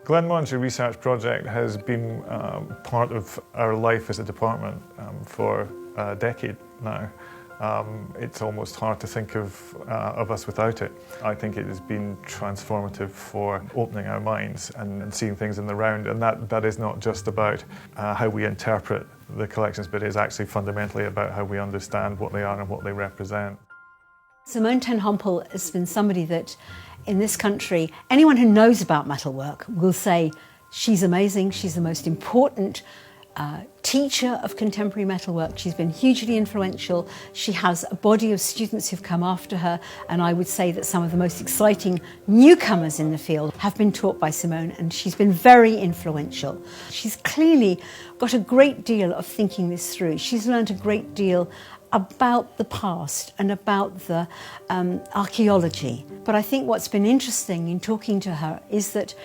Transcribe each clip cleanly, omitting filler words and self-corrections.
Glenmorangie Research Project has been part of our life as a department for a decade now. It's almost hard to think of us without it. I think it has been transformative for opening our minds and seeing things in the round, and that is not just about how we interpret the collections, but it is actually fundamentally about how we understand what they are and what they represent. Simone Hompel has been somebody that, in this country, anyone who knows about metalwork will say she's amazing, she's the most important teacher of contemporary metalwork. She's been hugely influential. She has a body of students who've come after her, and I would say that some of the most exciting newcomers in the field have been taught by Simone, and she's been very influential. She's clearly got a great deal of thinking this through. She's learned a great deal about the past and about the archaeology. But I think what's been interesting in talking to her is that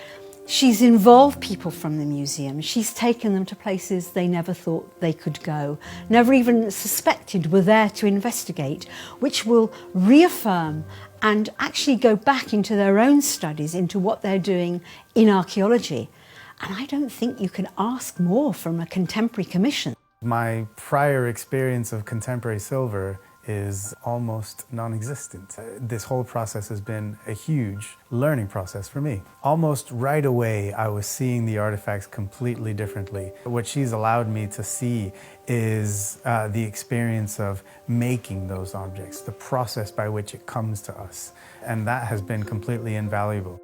she's involved people from the museum. She's taken them to places they never thought they could go, never even suspected were there to investigate, which will reaffirm and actually go back into their own studies, into what they're doing in archaeology. And I don't think you can ask more from a contemporary commission. My prior experience of contemporary silver is almost non-existent. This whole process has been a huge learning process for me. Almost right away, I was seeing the artifacts completely differently. What she's allowed me to see is the experience of making those objects, the process by which it comes to us, and that has been completely invaluable.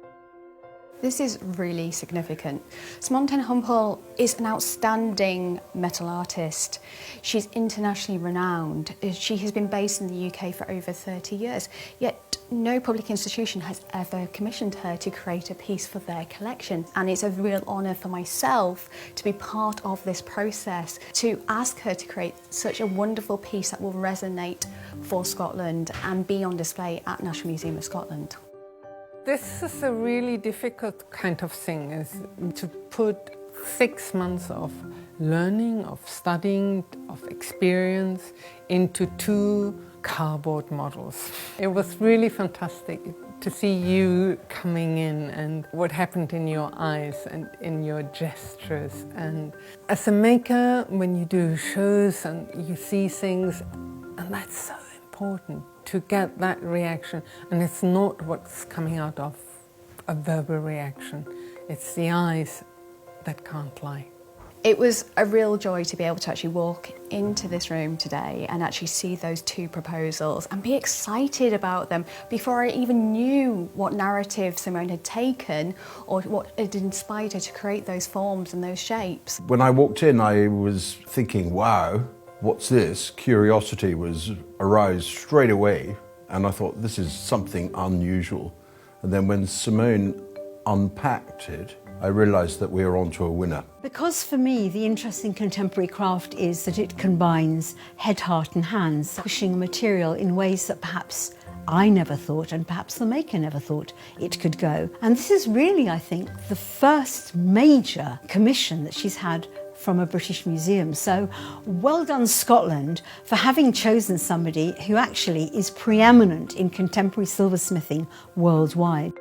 This is really significant. Simone Hompel is an outstanding metal artist. She's internationally renowned. She has been based in the UK for over 30 years, yet no public institution has ever commissioned her to create a piece for their collection. And it's a real honour for myself to be part of this process, to ask her to create such a wonderful piece that will resonate for Scotland and be on display at National Museum of Scotland. This is a really difficult kind of thing, is to put 6 months of learning, of studying, of experience into 2 cardboard models. It was really fantastic to see you coming in and what happened in your eyes and in your gestures. And as a maker, when you do shows and you see things, and that's so important, to get that reaction, and it's not what's coming out of a verbal reaction, it's the eyes that can't lie. It was a real joy to be able to actually walk into this room today and actually see those 2 proposals and be excited about them before I even knew what narrative Simone had taken or what had inspired her to create those forms and those shapes. When I walked in, I was thinking, wow, what's this? Curiosity arose straight away, and I thought, this is something unusual. And then when Simone unpacked it, I realised that we were onto a winner. Because for me, the interest in contemporary craft is that it combines head, heart and hands, pushing material in ways that perhaps I never thought, and perhaps the maker never thought it could go. And this is really, I think, the first major commission that she's had from a British museum. So well done, Scotland, for having chosen somebody who actually is preeminent in contemporary silversmithing worldwide.